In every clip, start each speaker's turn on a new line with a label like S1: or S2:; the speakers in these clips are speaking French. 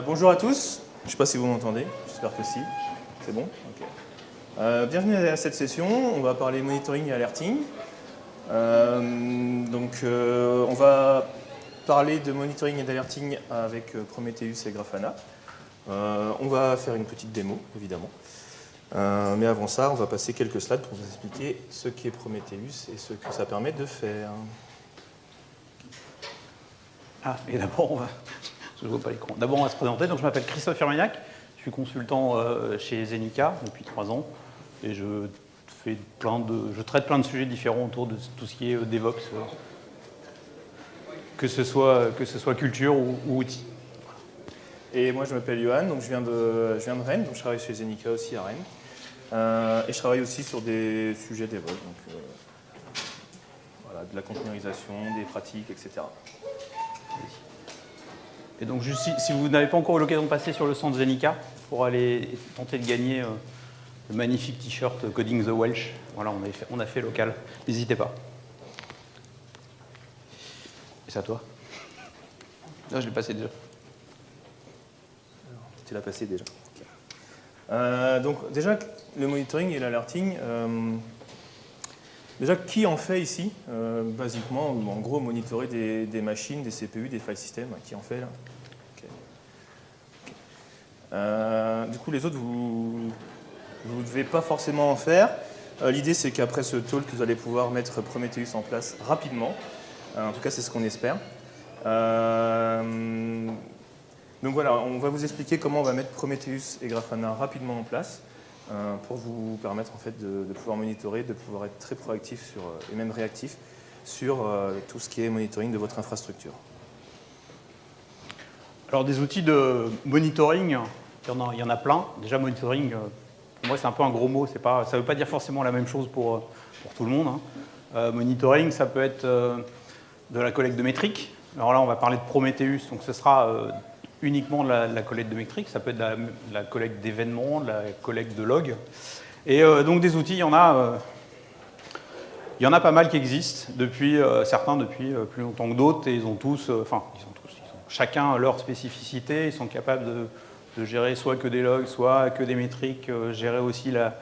S1: Bonjour à tous, je ne sais pas si vous m'entendez, j'espère que si, c'est bon. Ok. Bienvenue à cette session, on va parler monitoring et alerting. On va parler de monitoring et d'alerting avec Prometheus et Grafana. On va faire une petite démo, évidemment. Mais avant ça, on va passer quelques slides pour vous expliquer ce qu'est Prometheus et ce que ça permet de faire.
S2: Et d'abord, je ne vois pas l'écran. D'abord, on va se présenter. Donc, je m'appelle Christophe Firmeniac. Je suis consultant chez Zenica depuis 3 ans. Et je traite plein de sujets différents autour de tout ce qui est DevOps, que ce soit culture ou outils.
S1: Et moi, je m'appelle Johan, donc je viens de Rennes, donc je travaille chez Zenica aussi à Rennes. Et je travaille aussi sur des sujets DevOps, donc voilà, de la containerisation, des pratiques, etc.
S2: Et donc, juste si vous n'avez pas encore eu l'occasion de passer sur le stand Zenica pour aller tenter de gagner le magnifique t-shirt Coding the Welsh, voilà, on a fait local. N'hésitez pas. Et c'est à toi? Non, je l'ai passé déjà.
S1: Tu l'as passé déjà. Donc déjà, le monitoring et l'alerting, déjà, qui en fait ici? Basiquement, en gros, monitorer des machines, des CPU, des file systems. Qui en fait là? Okay. Du coup, les autres, vous ne devez pas forcément en faire. L'idée, c'est qu'après ce talk, vous allez pouvoir mettre Prometheus en place rapidement. En tout cas, c'est ce qu'on espère. Donc voilà, on va vous expliquer comment on va mettre Prometheus et Grafana rapidement en place pour vous permettre en fait, de pouvoir monitorer, de pouvoir être très proactif et même réactif sur tout ce qui est monitoring de votre infrastructure.
S2: Alors des outils de monitoring, il y en a plein. Déjà monitoring, pour moi c'est un peu un gros mot, ça ne veut pas dire forcément la même chose pour tout le monde. Monitoring, ça peut être de la collecte de métriques. Alors là on va parler de Prometheus, donc ce sera uniquement de la collecte de métriques, ça peut être de la collecte d'événements, de la collecte de logs. Et donc des outils, il y en a pas mal qui existent, certains depuis plus longtemps que d'autres, et ils ont chacun leur spécificité, ils sont capables de gérer soit que des logs, soit que des métriques, gérer aussi la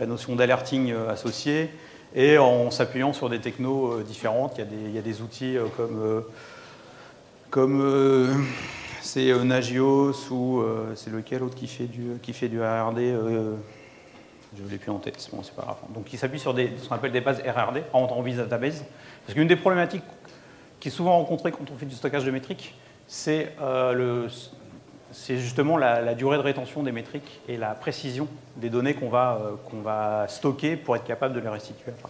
S2: notion d'alerting associée, et en s'appuyant sur des technos différentes. Il y a des outils comme c'est Nagios ou c'est lequel autre qui fait du ARD, je ne l'ai plus en tête, bon, c'est pas grave. Donc il s'appuie sur ce qu'on appelle des bases RRD, en base database. Parce qu'une des problématiques qui est souvent rencontrée quand on fait du stockage de métriques, c'est justement la durée de rétention des métriques et la précision des données qu'on va stocker pour être capable de les restituer après.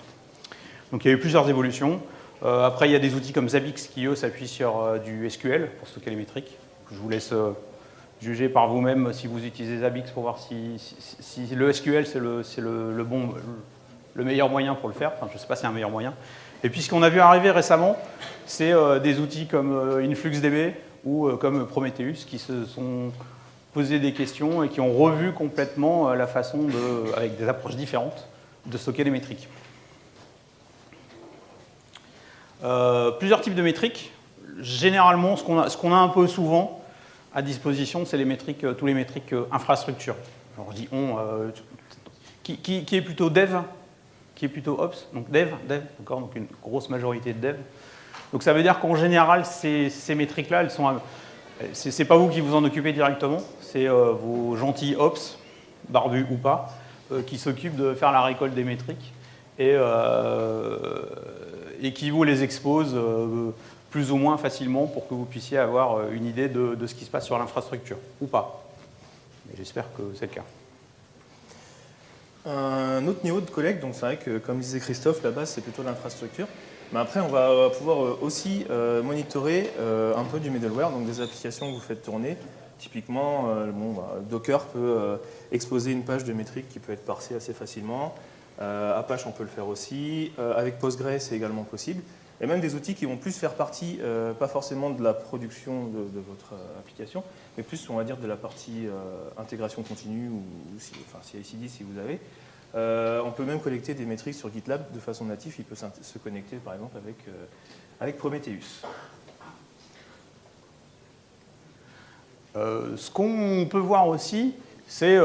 S2: Donc il y a eu plusieurs évolutions. Après, il y a des outils comme Zabbix qui, eux, s'appuient sur du SQL pour stocker les métriques. Je vous laisse juger par vous-même si vous utilisez Zabbix pour voir si le SQL c'est le meilleur moyen pour le faire. Enfin, je ne sais pas si c'est un meilleur moyen. Et puis ce qu'on a vu arriver récemment, c'est des outils comme InfluxDB ou comme Prometheus qui se sont posés des questions et qui ont revu complètement la façon, avec des approches différentes, de stocker les métriques. Plusieurs types de métriques. Généralement, ce qu'on a un peu souvent à disposition, c'est tous les métriques infrastructure. Alors je dis qui est plutôt dev, qui est plutôt ops, donc dev, d'accord, donc une grosse majorité de dev. Donc ça veut dire qu'en général, ces métriques-là, c'est pas vous qui vous en occupez directement, c'est vos gentils ops, barbus ou pas, qui s'occupent de faire la récolte des métriques et qui vous les exposent plus ou moins facilement pour que vous puissiez avoir une idée de ce qui se passe sur l'infrastructure, ou pas. Mais j'espère que c'est le cas.
S1: Un autre niveau de collecte, donc c'est vrai que comme disait Christophe, la base c'est plutôt l'infrastructure. Mais après on va pouvoir aussi monitorer un peu du middleware, donc des applications que vous faites tourner. Typiquement, Docker peut exposer une page de métriques qui peut être parsée assez facilement. Apache on peut le faire aussi. Avec Postgre c'est également possible. Et même des outils qui vont plus faire partie, pas forcément de la production de votre application, mais plus, on va dire, de la partie intégration continue ou CI/CD si vous avez. On peut même collecter des métriques sur GitLab de façon native. Il peut se connecter, par exemple, avec Prometheus.
S2: Ce qu'on peut voir aussi, c'est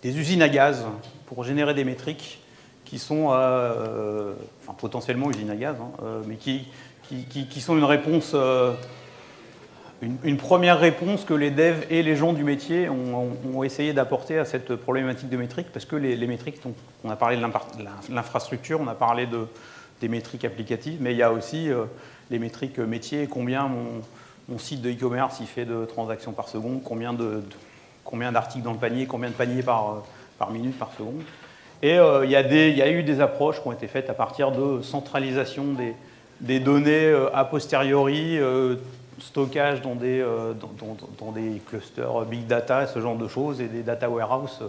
S2: des usines à gaz pour générer des métriques qui sont enfin, potentiellement usines à gaz, hein, mais qui sont une réponse, une première réponse que les devs et les gens du métier ont essayé d'apporter à cette problématique de métriques, parce que les métriques, on a parlé de l'infrastructure, on a parlé des métriques applicatives, mais il y a aussi les métriques métiers, combien mon site de e-commerce il fait de transactions par seconde, combien d'articles dans le panier, combien de paniers par minute, par seconde. Et il y a eu des approches qui ont été faites à partir de centralisation des données a posteriori, stockage dans des clusters big data, ce genre de choses, et des data warehouse.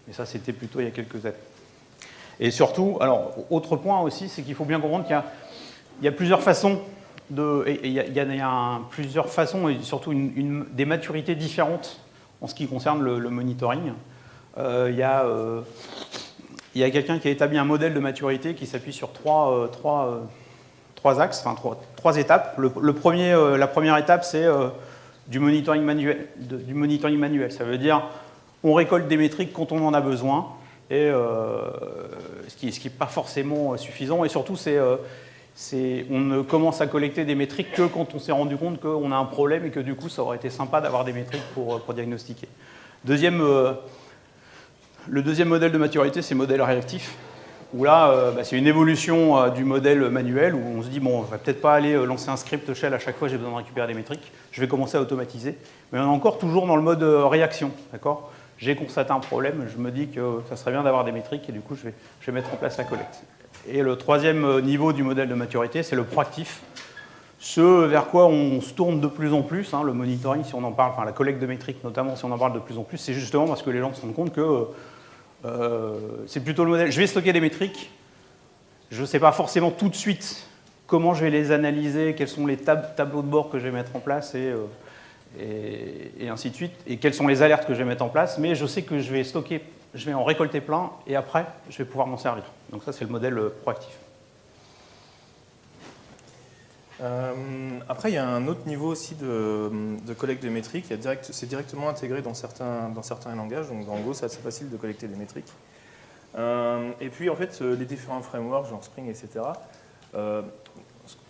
S2: Mais ça, c'était plutôt il y a quelques années. Et surtout, alors, autre point aussi, c'est qu'il faut bien comprendre qu'il y a plusieurs façons plusieurs façons et surtout des maturités différentes en ce qui concerne le monitoring. Il y a quelqu'un qui a établi un modèle de maturité qui s'appuie sur trois axes, enfin trois étapes. La première étape, c'est du monitoring manuel. Ça veut dire on récolte des métriques quand on en a besoin, et ce qui n'est pas forcément suffisant. Et surtout, on ne commence à collecter des métriques que quand on s'est rendu compte qu'on a un problème et que du coup, ça aurait été sympa d'avoir des métriques pour diagnostiquer. Le deuxième modèle de maturité, c'est le modèle réactif, où là, c'est une évolution du modèle manuel, où on se dit, bon, on ne va peut-être pas aller lancer un script shell à chaque fois que j'ai besoin de récupérer des métriques, je vais commencer à automatiser. Mais on est encore toujours dans le mode réaction, d'accord ? J'ai constaté un problème, je me dis que ça serait bien d'avoir des métriques, et du coup, je vais mettre en place la collecte. Et le troisième niveau du modèle de maturité, c'est le proactif, ce vers quoi on se tourne de plus en plus, hein, le monitoring, si on en parle, enfin la collecte de métriques notamment, si on en parle de plus en plus, c'est justement parce que les gens se rendent compte que c'est plutôt le modèle. Je vais stocker des métriques, je ne sais pas forcément tout de suite comment je vais les analyser, quels sont les tableaux de bord que je vais mettre en place et ainsi de suite, et quelles sont les alertes que je vais mettre en place, mais je sais que je vais stocker, je vais en récolter plein, et après, je vais pouvoir m'en servir. Donc ça, c'est le modèle proactif.
S1: Après, il y a un autre niveau aussi de collecte de métriques. C'est directement intégré dans certains langages. Donc, en gros, c'est assez facile de collecter des métriques. Et puis, en fait, les différents frameworks, genre Spring, etc.,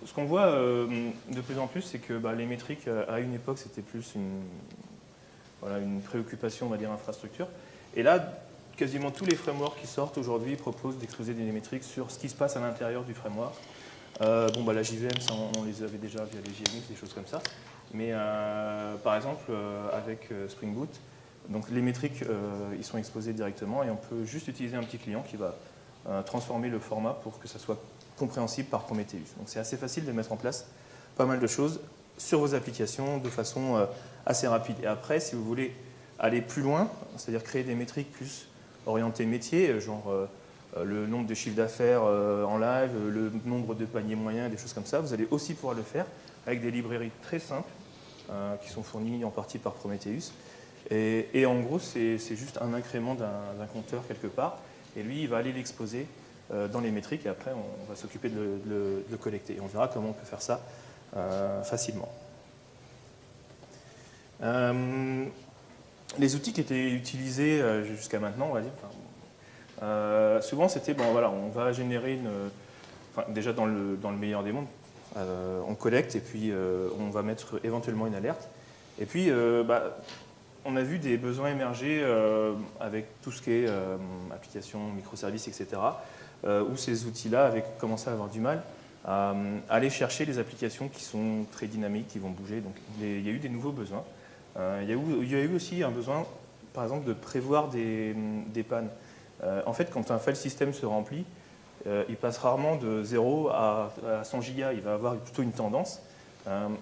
S1: ce qu'on voit de plus en plus, c'est que les métriques, à une époque, c'était plus une préoccupation, on va dire, infrastructure. Et là, quasiment tous les frameworks qui sortent aujourd'hui proposent d'exposer des métriques sur ce qui se passe à l'intérieur du framework. La JVM, ça, on les avait déjà via les JMX, des choses comme ça. Mais par exemple, avec Spring Boot, donc les métriques, ils sont exposés directement et on peut juste utiliser un petit client qui va transformer le format pour que ça soit compréhensible par Prometheus. Donc c'est assez facile de mettre en place pas mal de choses sur vos applications de façon assez rapide. Et après, si vous voulez aller plus loin, c'est-à-dire créer des métriques plus orientées métier, genre le nombre de chiffres d'affaires en live, le nombre de paniers moyens, des choses comme ça, vous allez aussi pouvoir le faire avec des librairies très simples qui sont fournies en partie par Prometheus. Et en gros, c'est juste un incrément d'un compteur quelque part, et lui, il va aller l'exposer dans les métriques, et après, on va s'occuper de le collecter. Et on verra comment on peut faire ça facilement. Les outils qui étaient utilisés jusqu'à maintenant, on va dire, souvent c'était, on va générer déjà dans le meilleur des mondes, on collecte et puis on va mettre éventuellement une alerte. Et puis, on a vu des besoins émerger avec tout ce qui est applications, microservices, etc., où ces outils-là avaient commencé à avoir du mal à aller chercher les applications qui sont très dynamiques, qui vont bouger. Donc il y a eu des nouveaux besoins. Il y a eu aussi un besoin, par exemple, de prévoir des pannes. En fait, quand un file system se remplit, il passe rarement de 0 à 100 gigas. Il va avoir plutôt une tendance.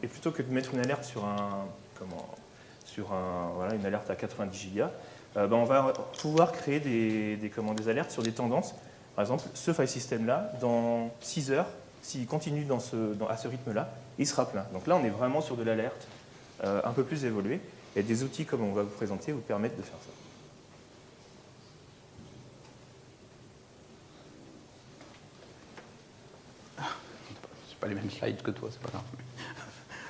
S1: Et plutôt que de mettre une alerte sur une alerte à 90 gigas, on va pouvoir créer des alertes sur des tendances. Par exemple, ce file system-là, dans 6 heures, s'il continue à ce rythme-là, il sera plein. Donc là, on est vraiment sur de l'alerte un peu plus évoluée. Et des outils comme on va vous présenter vous permettent de faire ça.
S2: C'est pas les mêmes slides que toi, c'est pas grave.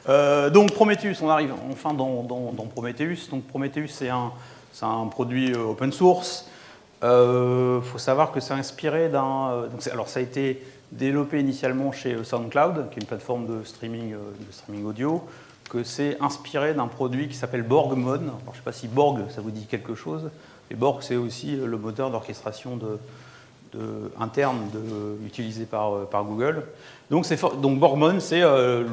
S2: Donc Prometheus, on arrive enfin dans Prometheus. Donc Prometheus, c'est un produit open source. Faut savoir que c'est inspiré d'un... alors ça a été développé initialement chez SoundCloud, qui est une plateforme de streaming audio, que c'est inspiré d'un produit qui s'appelle BorgMon. Alors, je ne sais pas si Borg, ça vous dit quelque chose. Et Borg, c'est aussi le moteur d'orchestration interne utilisé par Google. Donc BorgMon, c'est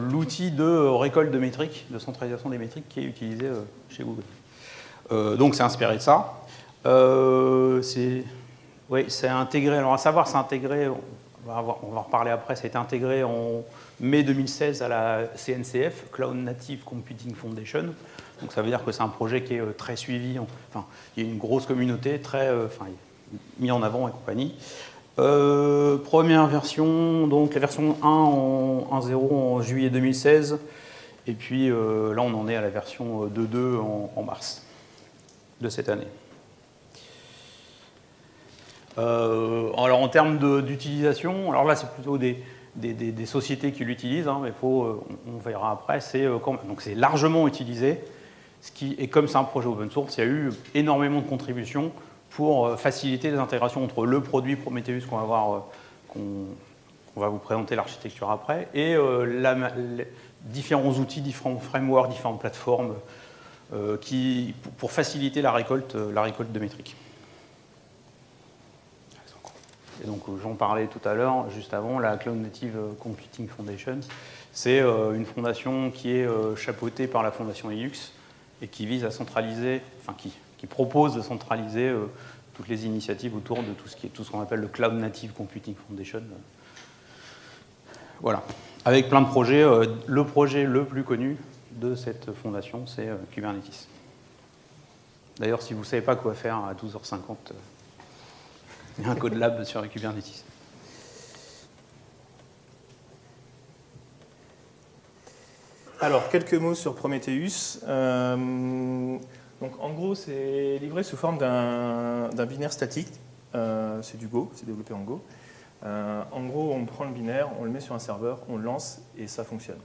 S2: l'outil de récolte de métriques, de centralisation des métriques qui est utilisé chez Google. Donc c'est inspiré de ça. C'est intégré, alors à savoir, c'est intégré, on va en reparler après, ça a été intégré en mai 2016 à la CNCF, Cloud Native Computing Foundation. Donc ça veut dire que c'est un projet qui est très suivi, enfin, il y a une grosse communauté, très mis en avant et compagnie. Première version, donc la version 1 en 1.0 en juillet 2016, et puis là on en est à la version 2.2 en mars de cette année. Alors en termes d'utilisation, alors là c'est plutôt des sociétés qui l'utilisent, mais on verra après, donc c'est largement utilisé, et comme c'est un projet open source, il y a eu énormément de contributions pour faciliter les intégrations entre le produit Prometheus qu'on va voir, qu'on va vous présenter l'architecture après, et différents outils, différents frameworks, différentes plateformes pour faciliter la récolte de métriques. Et donc j'en parlais tout à l'heure, juste avant, la Cloud Native Computing Foundation, c'est une fondation qui est chapeautée par la fondation EUX et qui vise à centraliser, enfin qui propose de centraliser toutes les initiatives autour de tout ce qu'on appelle le Cloud Native Computing Foundation. Voilà, avec plein de projets. Le projet le plus connu de cette fondation, c'est Kubernetes. D'ailleurs, si vous ne savez pas quoi faire à 12h50, il y a un code lab sur Kubernetes.
S1: Alors, quelques mots sur Prometheus. Donc, en gros, c'est livré sous forme d'un binaire statique. C'est du Go, c'est développé en Go. En gros, on prend le binaire, on le met sur un serveur, on le lance et ça fonctionne.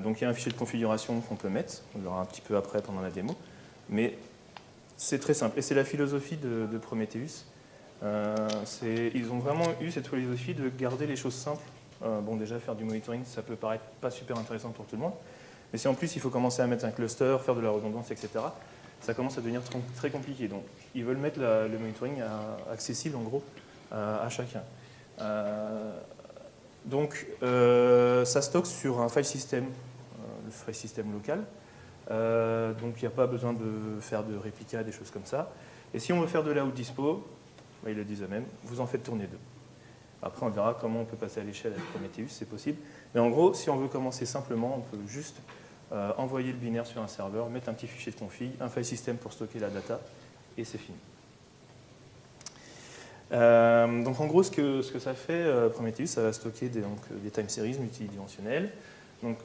S1: Donc, il y a un fichier de configuration qu'on peut mettre. On le verra un petit peu après pendant la démo. Mais c'est très simple. Et c'est la philosophie de Prometheus. Ils ont vraiment eu cette philosophie de garder les choses simples. Bon, déjà, faire du monitoring, ça peut paraître pas super intéressant pour tout le monde. Mais si en plus, il faut commencer à mettre un cluster, faire de la redondance, etc., ça commence à devenir très compliqué. Donc, ils veulent mettre le monitoring accessible, en gros, à chacun. Donc, ça stocke sur un file system, le file system local. Donc, il n'y a pas besoin de faire de réplica, des choses comme ça. Et si on veut faire de la haute dispo, ils le disent eux-mêmes, vous en faites tourner deux. Après, on verra comment on peut passer à l'échelle avec Prometheus, c'est possible. Mais en gros, si on veut commencer simplement, on peut juste envoyer le binaire sur un serveur, mettre un petit fichier de config, un file system pour stocker la data, et c'est fini. Donc en gros, ce que ça fait, Prometheus, ça va stocker des time series multidimensionnelles. Donc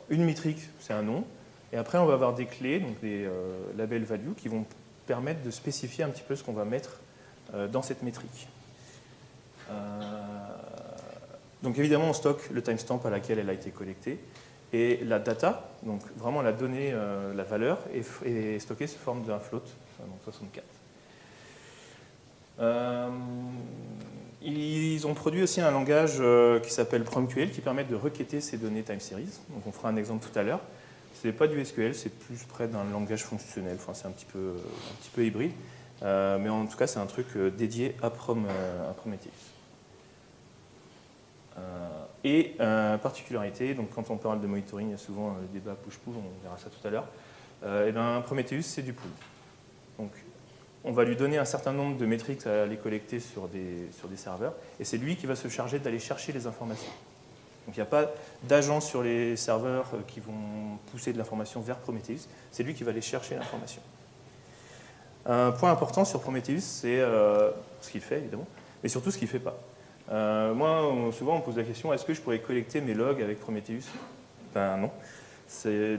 S1: une métrique, c'est un nom. Et après, on va avoir des clés, donc des label value, qui vont permettre de spécifier un petit peu ce qu'on va mettre dans cette métrique. Donc évidemment, on stocke le timestamp à laquelle elle a été collectée. Et la data, donc vraiment la donnée, la valeur, est stockée sous forme d'un float, donc 64. Ils ont produit aussi un langage qui s'appelle PromQL qui permet de requêter ces données time series. Donc on fera un exemple tout à l'heure. Ce n'est pas du SQL, c'est plus près d'un langage fonctionnel. Enfin, c'est un petit peu hybride. Mais en tout cas, c'est un truc dédié à Prometheus. Et particularité, donc quand on parle de monitoring, il y a souvent le débat push-pull, on verra ça tout à l'heure. Et bien, Prometheus, c'est du pull. Donc, on va lui donner un certain nombre de métriques à aller collecter sur des serveurs, et c'est lui qui va se charger d'aller chercher les informations. Donc, il n'y a pas d'agents sur les serveurs qui vont pousser de l'information vers Prometheus, c'est lui qui va aller chercher l'information. Un point important sur Prometheus, c'est ce qu'il fait, évidemment, mais surtout ce qu'il ne fait pas. Moi, souvent, on me pose la question, est-ce que je pourrais collecter mes logs avec Prometheus? Ben non.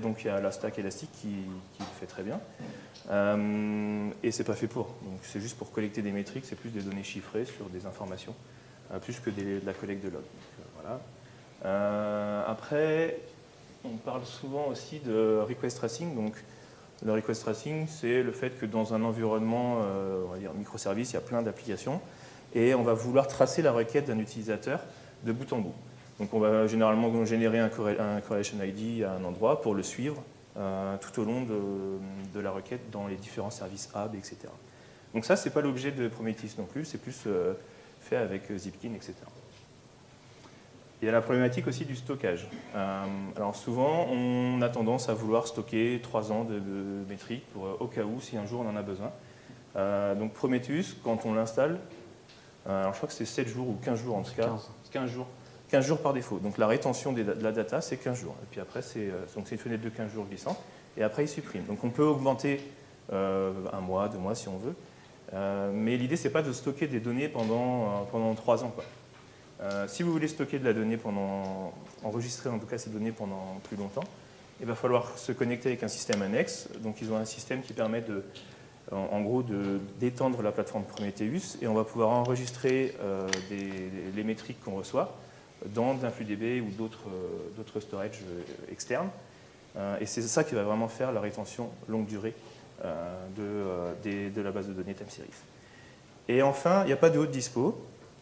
S1: Donc, il y a la stack Elastic qui le fait très bien. Et c'est pas fait pour. Donc, c'est juste pour collecter des métriques, c'est plus des données chiffrées sur des informations, plus que de la collecte de logs. Donc, voilà. Après, on parle souvent aussi de request tracing. Donc, le request tracing, c'est le fait que dans un environnement, on va dire microservice, il y a plein d'applications, et on va vouloir tracer la requête d'un utilisateur de bout en bout. Donc, on va généralement générer un correlation ID à un endroit pour le suivre tout au long de la requête dans les différents services hub, etc. Donc ça, ce n'est pas l'objet de Prometheus non plus, c'est plus fait avec Zipkin, etc. Il y a la problématique aussi du stockage. Alors souvent, on a tendance à vouloir stocker 3 ans de métriques au cas où, si un jour on en a besoin. Donc Prometheus, quand on l'installe, alors je crois que c'est 7 jours ou 15 jours en tout cas. 15 jours par défaut. Donc la rétention de la data, c'est 15 jours. Et puis après, c'est une fenêtre de 15 jours glissante. Et après, il supprime. Donc on peut augmenter 1 mois, 2 mois si on veut. Mais l'idée, ce n'est pas de stocker des données pendant 3 ans, quoi. Si vous voulez stocker de la donnée enregistrer en tout cas ces données pendant plus longtemps, il va falloir se connecter avec un système annexe. Donc ils ont un système qui permet en gros d'étendre la plateforme Prometheus, et on va pouvoir enregistrer les métriques qu'on reçoit dans un FluDB ou d'autres storage externes. Et c'est ça qui va vraiment faire la rétention longue durée de la base de données time series. Et enfin, il n'y a pas de haute dispo,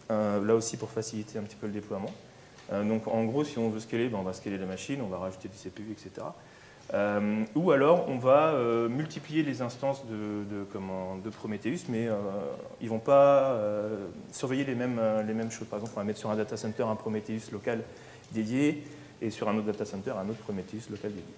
S1: là aussi pour faciliter un petit peu le déploiement. Donc en gros, si on veut scaler, on va scaler la machine, on va rajouter du CPU, etc. Ou alors on va multiplier les instances de Prometheus, mais ils ne vont pas surveiller les mêmes choses. Par exemple, on va mettre sur un data center un Prometheus local dédié, et sur un autre data center un autre Prometheus local dédié.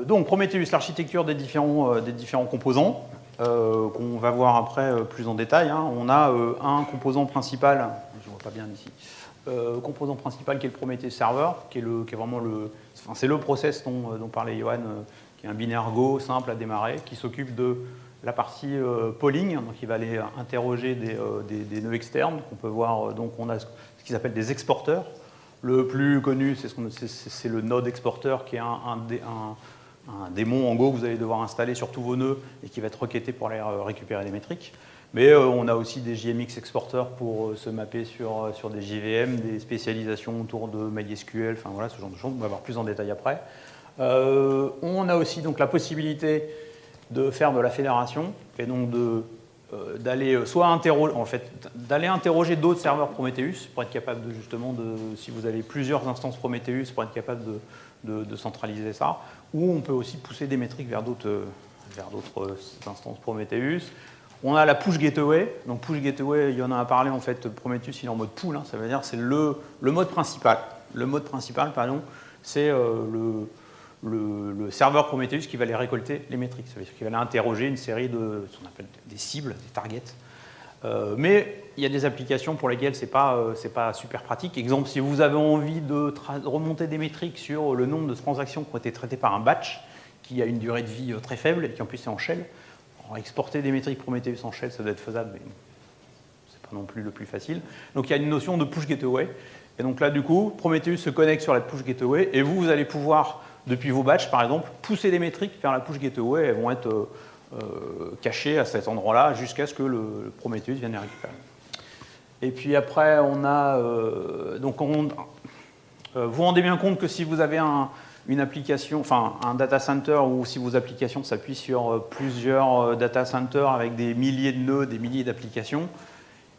S2: Donc Prometheus, l'architecture des différents composants, qu'on va voir après plus en détail. On a un composant principal, je ne vois pas bien ici, composant principal qui est le Prometheus Server, qui est vraiment c'est le process dont parlait Johan, qui est un binaire Go simple à démarrer, qui s'occupe de la partie polling, donc il va aller interroger des nœuds externes qu'on peut voir. Donc on a ce qu'ils appellent des exporteurs. Le plus connu, c'est le node exporteur, qui est un démon en Go que vous allez devoir installer sur tous vos nœuds et qui va être requêté pour aller récupérer des métriques. Mais on a aussi des JMX exporteurs pour se mapper sur des JVM, des spécialisations autour de MySQL, enfin voilà, ce genre de choses. On va voir plus en détail après. On a aussi donc la possibilité de faire de la fédération et donc d'aller d'aller interroger d'autres serveurs Prometheus pour être capable si vous avez plusieurs instances Prometheus, pour être capable de centraliser ça, ou on peut aussi pousser des métriques vers d'autres instances Prometheus. On a la push gateway. Donc push gateway, il y en a parlé en fait. Prometheus, il est en mode pull, ça veut dire c'est le mode principal. Le mode principal, pardon, c'est le serveur Prometheus qui va aller récolter les métriques. Ça veut dire qu'il va aller interroger une série de ce qu'on appelle des cibles, des targets. Mais il y a des applications pour lesquelles c'est pas super pratique. Exemple, si vous avez envie de remonter des métriques sur le nombre de transactions qui ont été traitées par un batch, qui a une durée de vie très faible et qui en plus est en shell, alors, exporter des métriques Prometheus en shell, ça doit être faisable, mais c'est pas non plus le plus facile. Donc il y a une notion de push gateway. Et donc là, du coup, Prometheus se connecte sur la push gateway et vous allez pouvoir, depuis vos batchs par exemple, pousser des métriques vers la push gateway. Elles vont être cachées à cet endroit-là jusqu'à ce que le Prometheus vienne les récupérer. Et puis après, on a. Vous vous rendez bien compte que si vous avez une application, enfin un data center, ou si vos applications s'appuient sur plusieurs data centers avec des milliers de nœuds, des milliers d'applications,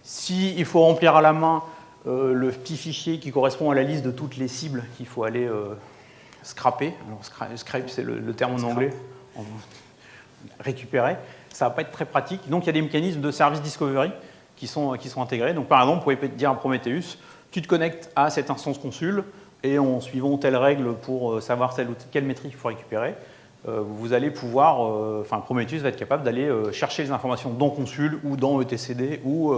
S2: s'il faut remplir à la main le petit fichier qui correspond à la liste de toutes les cibles qu'il faut aller scraper, alors scrape c'est le terme en anglais, récupérer, ça ne va pas être très pratique. Donc il y a des mécanismes de service discovery qui sont intégrés. Donc par exemple, vous pouvez dire à Prometheus, tu te connectes à cette instance consul, et en suivant telle règle pour savoir quelle métrique il faut récupérer, vous allez pouvoir, Prometheus va être capable d'aller chercher les informations dans Consul ou dans etcd ou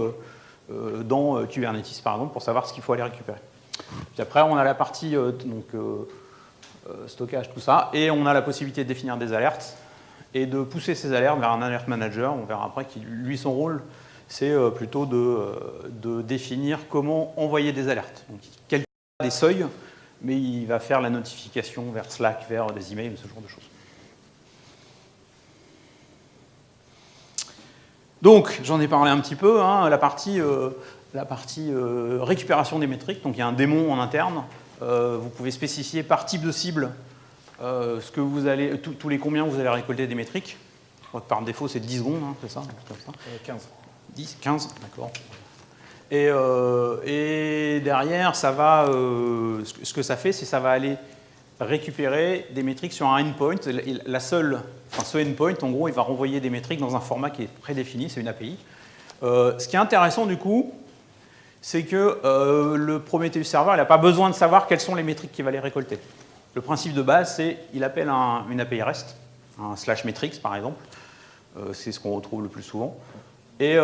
S2: dans Kubernetes par exemple pour savoir ce qu'il faut aller récupérer. Puis après, on a la partie stockage, tout ça, et on a la possibilité de définir des alertes et de pousser ces alertes vers un alert manager. On verra après qui, lui, son rôle, c'est plutôt de définir comment envoyer des alertes. Donc, calculer des seuils, mais il va faire la notification vers Slack, vers des emails, ce genre de choses. Donc, j'en ai parlé un petit peu, hein, la partie récupération des métriques. Donc, il y a un démon en interne. Vous pouvez spécifier par type de cible ce que vous allez, tous les combien vous allez récolter des métriques. Par défaut, c'est 10 secondes, hein, c'est ça, comme ça
S1: 15.
S2: 10, 15, d'accord. Et derrière, ça va, ce que ça fait, c'est que ça va aller récupérer des métriques sur un endpoint. Ce endpoint, en gros, il va renvoyer des métriques dans un format qui est prédéfini, c'est une API. Ce qui est intéressant, du coup, c'est que le Prometheus Server, il n'a pas besoin de savoir quelles sont les métriques qu'il va les récolter. Le principe de base, c'est qu'il appelle une API REST, un /metrics par exemple. C'est ce qu'on retrouve le plus souvent. Et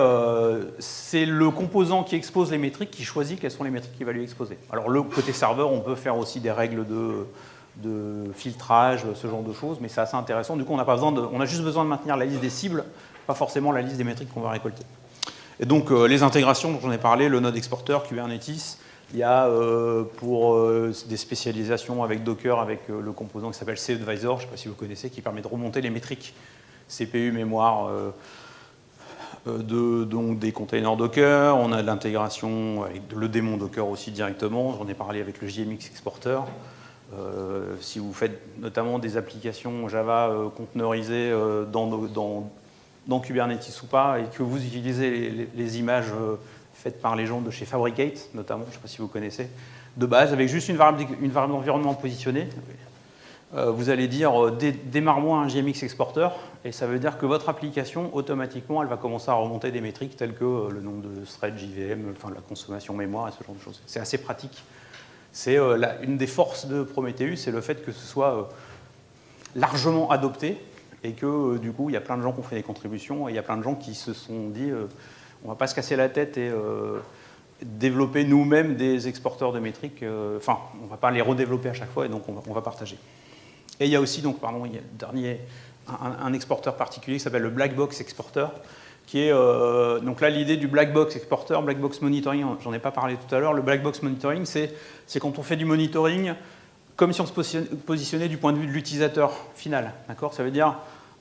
S2: c'est le composant qui expose les métriques qui choisit quelles sont les métriques qu'il va lui exposer. Alors, le côté serveur, on peut faire aussi des règles de filtrage, ce genre de choses, mais c'est assez intéressant. Du coup, on a juste besoin de maintenir la liste des cibles, pas forcément la liste des métriques qu'on va récolter. Et donc, les intégrations dont j'en ai parlé, le node exporter, Kubernetes, il y a pour des spécialisations avec Docker, avec le composant qui s'appelle cAdvisor, je ne sais pas si vous connaissez, qui permet de remonter les métriques CPU, mémoire, donc des containers Docker. On a de l'intégration avec le démon Docker aussi directement. J'en ai parlé avec le JMX Exporter. Si vous faites notamment des applications Java conteneurisées dans Kubernetes ou pas, et que vous utilisez les images faites par les gens de chez Fabricate, notamment, je ne sais pas si vous connaissez, de base, avec juste une variable d'environnement positionnée, vous allez dire démarre-moi un JMX Exporter, et ça veut dire que votre application, automatiquement, elle va commencer à remonter des métriques telles que le nombre de threads JVM, enfin la consommation mémoire et ce genre de choses. C'est assez pratique. C'est une des forces de Prometheus, c'est le fait que ce soit largement adopté et que du coup, il y a plein de gens qui ont fait des contributions et il y a plein de gens qui se sont dit on ne va pas se casser la tête et développer nous-mêmes des exporteurs de métriques. Enfin, on ne va pas les redévelopper à chaque fois et donc on va partager. Et il y a aussi, donc, pardon, il y a un exporteur particulier qui s'appelle le Black Box Exporter, qui est, donc là, l'idée du Black Box Exporter, Black Box Monitoring, j'en ai pas parlé tout à l'heure, le Black Box Monitoring, c'est quand on fait du monitoring comme si on se positionnait du point de vue de l'utilisateur final, d'accord ? Ça veut dire,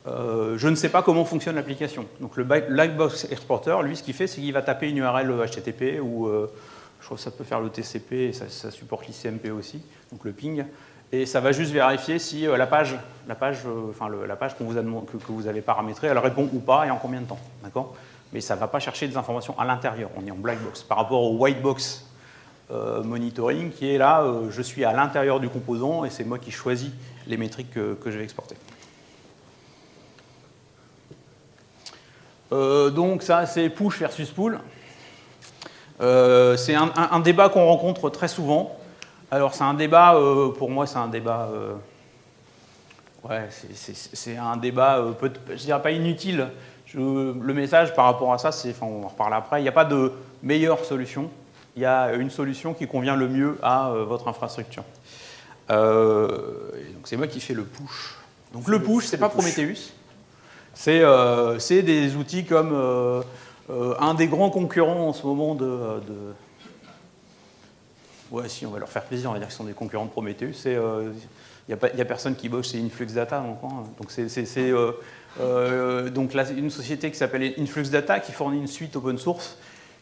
S2: je ne sais pas comment fonctionne l'application. Donc le Black Box Exporter, lui, ce qu'il fait, c'est qu'il va taper une URL HTTP ou, je crois que ça peut faire le TCP, et ça supporte l'ICMP aussi, donc le ping. Et ça va juste vérifier si la page que vous avez paramétrée, elle répond ou pas et en combien de temps. D'accord ? Mais ça ne va pas chercher des informations à l'intérieur. On est en black box. Par rapport au white box monitoring, qui est là, je suis à l'intérieur du composant et c'est moi qui choisis les métriques que je vais exporter. Donc ça, c'est push versus pull. C'est un débat qu'on rencontre très souvent. Alors, c'est un débat, pour moi, c'est un débat, c'est un débat, je dirais pas inutile. Le message par rapport à ça, c'est, enfin, on en reparle après, il n'y a pas de meilleure solution. Il y a une solution qui convient le mieux à votre infrastructure. Donc, c'est moi qui fais le push. Donc, le push, c'est pas Prometheus. C'est des outils comme un des grands concurrents en ce moment Ouais, si, on va leur faire plaisir, on va dire qu'ils sont des concurrents de Prometheus. Il n'y a personne qui bosse chez Influx Data. Donc, c'est une société qui s'appelle Influx Data qui fournit une suite open source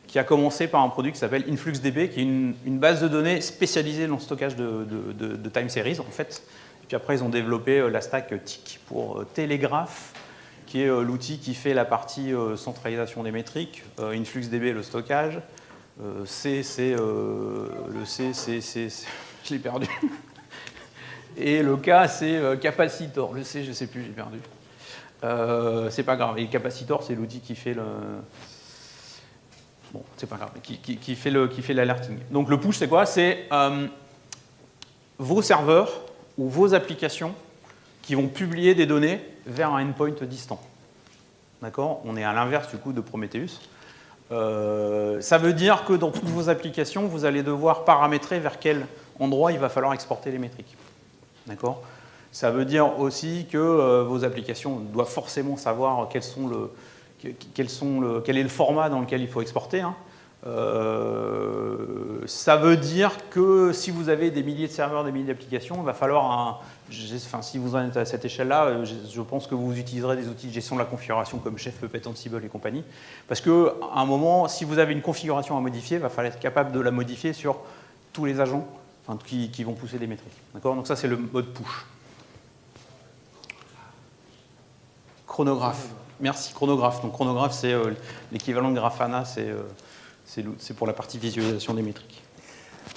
S2: qui a commencé par un produit qui s'appelle InfluxDB, qui est une base de données spécialisée dans le stockage de time series, en fait. Et puis après, ils ont développé la stack TIC pour Telegraph, qui est l'outil qui fait la partie centralisation des métriques, InfluxDB, le stockage. Le C, je l'ai perdu. Et le K, c'est Capacitor. Le C, je ne sais plus, j'ai perdu. C'est pas grave. Et Capacitor, c'est l'outil qui fait le... Bon, c'est pas grave. Qui fait l'alerting. Donc le push, c'est quoi ? C'est vos serveurs ou vos applications qui vont publier des données vers un endpoint distant. D'accord ? On est à l'inverse, du coup, de Prometheus. Ça veut dire que dans toutes vos applications, vous allez devoir paramétrer vers quel endroit il va falloir exporter les métriques. D'accord ? Ça veut dire aussi que vos applications doivent forcément savoir quel est le format dans lequel il faut exporter. Hein. Ça veut dire que si vous avez des milliers de serveurs, des milliers d'applications, il va falloir si vous en êtes à cette échelle-là, je pense que vous utiliserez des outils de gestion de la configuration comme Chef, Puppet, Ansible et compagnie. Parce qu'à un moment, si vous avez une configuration à modifier, il va falloir être capable de la modifier sur tous les agents qui vont pousser des métriques. D'accord ? Donc ça, c'est le mode push. Chronographe. Merci, chronographe. Donc chronographe, c'est l'équivalent de Grafana, c'est pour la partie visualisation des métriques.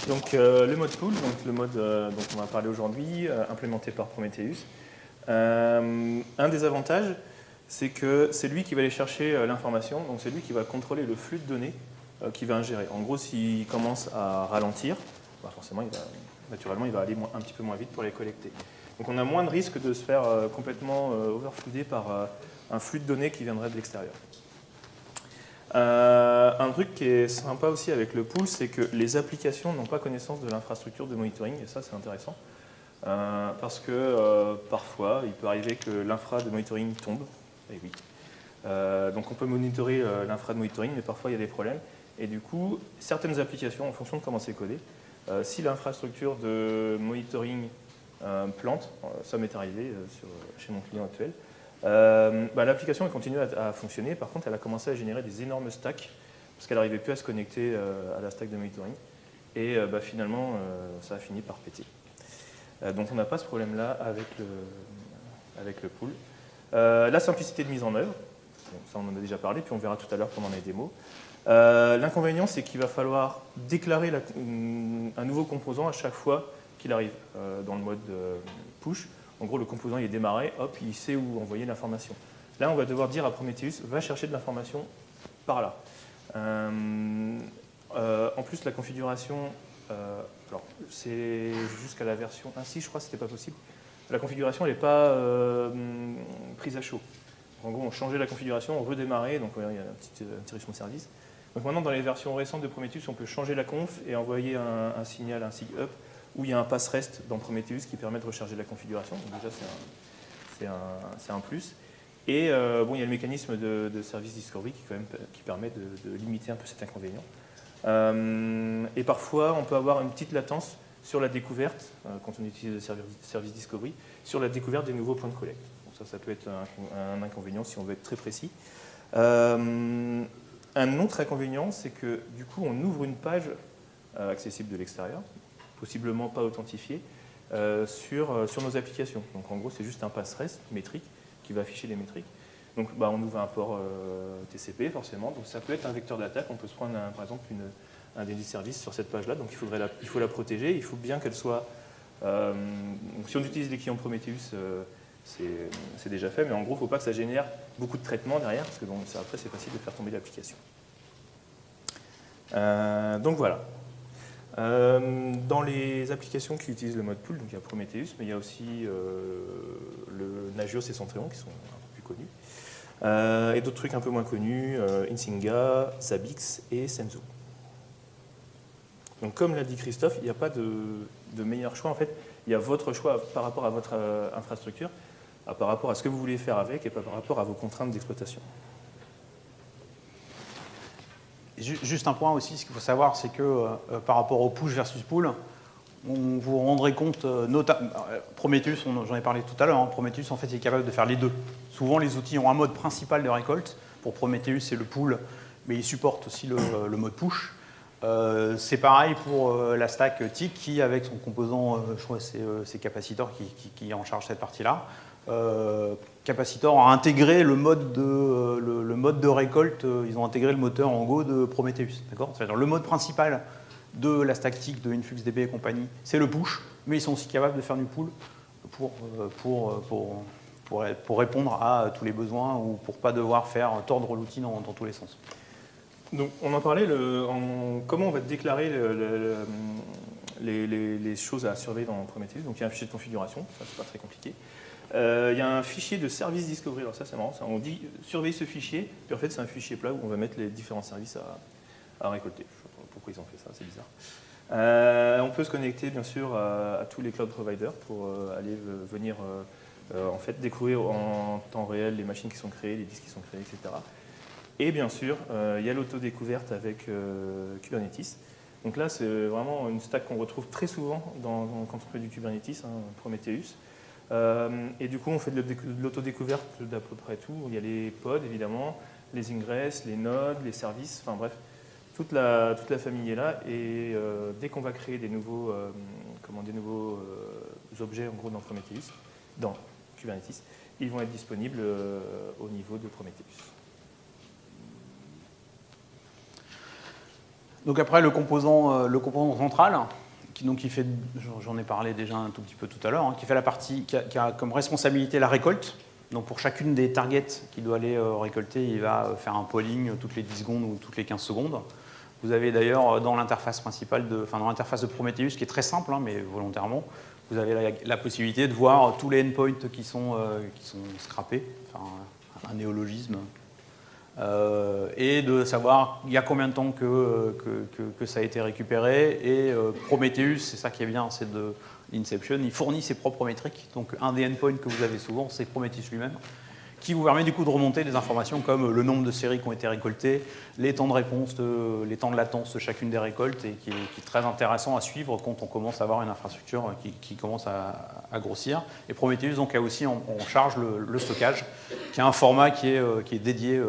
S1: Donc le mode pull, donc le mode dont on va parler aujourd'hui, implémenté par Prometheus. Un des avantages, c'est que c'est lui qui va aller chercher l'information, donc c'est lui qui va contrôler le flux de données qu'il va ingérer. En gros, s'il commence à ralentir, forcément, naturellement, il va aller un petit peu moins vite pour les collecter. Donc on a moins de risque de se faire complètement overflooder par un flux de données qui viendrait de l'extérieur. Un truc qui est sympa aussi avec le pool, c'est que les applications n'ont pas connaissance de l'infrastructure de monitoring, et ça c'est intéressant, parce que parfois il peut arriver que l'infra de monitoring tombe, et oui. Donc on peut monitorer l'infra de monitoring, mais parfois il y a des problèmes, et du coup certaines applications, en fonction de comment c'est codé, si l'infrastructure de monitoring plante, ça m'est arrivé chez mon client actuel, l'application continue à fonctionner. Par contre, elle a commencé à générer des énormes stacks parce qu'elle n'arrivait plus à se connecter à la stack de monitoring. Et finalement, ça a fini par péter. Donc on n'a pas ce problème-là avec le pool. La simplicité de mise en œuvre, ça on en a déjà parlé, puis on verra tout à l'heure pendant les démos. L'inconvénient, c'est qu'il va falloir déclarer un nouveau composant à chaque fois qu'il arrive dans le mode push. En gros, le composant il est démarré, hop, il sait où envoyer l'information. Là, on va devoir dire à Prometheus, va chercher de l'information par là. En plus, la configuration, alors c'est jusqu'à la version 1.6, je crois que ce n'était pas possible. La configuration, elle n'est pas prise à chaud. En gros, on changeait la configuration, on redémarrait, donc il y a une petite interruption de service. Donc maintenant, dans les versions récentes de Prometheus, on peut changer la conf et envoyer un signal, un sig up, où il y a un pass rest dans Prometheus qui permet de recharger la configuration. Donc déjà, c'est un plus. Et il y a le mécanisme de service discovery qui permet de limiter un peu cet inconvénient. Et parfois, on peut avoir une petite latence sur la découverte, quand on utilise le service discovery, sur la découverte des nouveaux points de collecte. Donc ça peut être un inconvénient si on veut être très précis. Un autre inconvénient, c'est que du coup, on ouvre une page accessible de l'extérieur, possiblement pas authentifiée, sur nos applications. Donc en gros, c'est juste un pass rest métrique qui va afficher les métriques. Donc on ouvre un port TCP forcément, donc ça peut être un vecteur d'attaque. On peut se prendre par exemple un délit de service sur cette page-là, donc il faut la protéger, il faut bien qu'elle soit... donc si on utilise les clients Prometheus, c'est déjà fait, mais en gros, il ne faut pas que ça génère beaucoup de traitements derrière, parce que après, c'est facile de faire tomber l'application. Donc voilà. Dans les applications qui utilisent le mode pool, donc il y a Prometheus, mais il y a aussi le Nagios et Centreon qui sont un peu plus connus. Et d'autres trucs un peu moins connus, Insinga, Zabbix et Senzo. Donc comme l'a dit Christophe, il n'y a pas de meilleur choix. En fait, il y a votre choix par rapport à votre infrastructure, par rapport à ce que vous voulez faire avec et par rapport à vos contraintes d'exploitation.
S2: Juste un point aussi, ce qu'il faut savoir, c'est que par rapport au push versus pull, on vous rendrait compte, Prometheus, j'en ai parlé tout à l'heure, Prometheus en fait est capable de faire les deux. Souvent les outils ont un mode principal de récolte, pour Prometheus c'est le pull, mais ils supportent aussi le mode push. C'est pareil pour la stack TIC qui, avec son composant, je crois que c'est Capacitor qui en charge cette partie-là. Capacitor a intégré le mode de récolte, ils ont intégré le moteur en Go de Prometheus. C'est-à-dire le mode principal de la stack TIC, de InfluxDB et compagnie, c'est le push, mais ils sont aussi capables de faire du pull pour répondre à tous les besoins ou pour ne pas devoir faire tordre l'outil dans tous les sens.
S1: Donc, on en parlait, comment on va déclarer les choses à surveiller dans Prometheus. Donc, il y a un fichier de configuration, ça c'est pas très compliqué. Il y a un fichier de service discovery, alors ça c'est marrant, on dit surveiller ce fichier, puis en fait c'est un fichier plat où on va mettre les différents services à récolter. Je ne sais pas pourquoi ils ont fait ça, c'est bizarre. On peut se connecter bien sûr à tous les cloud providers pour aller venir en fait découvrir en temps réel les machines qui sont créées, les disques qui sont créés, etc. Et bien sûr, il y a l'autodécouverte avec Kubernetes. Donc là, c'est vraiment une stack qu'on retrouve très souvent quand on fait du Kubernetes, Prometheus. Et du coup, on fait de l'autodécouverte d'à peu près tout. Il y a les pods, évidemment, les ingress, les nodes, les services, enfin bref, toute la famille est là. Et dès qu'on va créer des nouveaux objets, en gros, dans Prometheus, dans Kubernetes, ils vont être disponibles au niveau de Prometheus.
S2: Donc après, le composant central, qui fait, j'en ai parlé déjà un tout petit peu tout à l'heure, qui fait la partie, qui a comme responsabilité la récolte. Donc pour chacune des targets qu'il doit aller récolter, il va faire un polling toutes les 10 secondes ou toutes les 15 secondes. Vous avez d'ailleurs dans l'interface principale, dans l'interface de Prometheus, qui est très simple, mais volontairement, vous avez la possibilité de voir tous les endpoints qui sont scrappés, enfin un néologisme. Et de savoir il y a combien de temps que ça a été récupéré. Et Prometheus, c'est ça qui est bien, c'est de l'Inception, il fournit ses propres métriques. Donc un des endpoints que vous avez souvent, c'est Prometheus lui-même, qui vous permet du coup de remonter des informations comme le nombre de séries qui ont été récoltées, les temps de réponse, les temps de latence de chacune des récoltes, et qui est très intéressant à suivre quand on commence à avoir une infrastructure qui commence à grossir. Et Prometheus donc, a aussi en charge le stockage, qui est un format qui est dédié,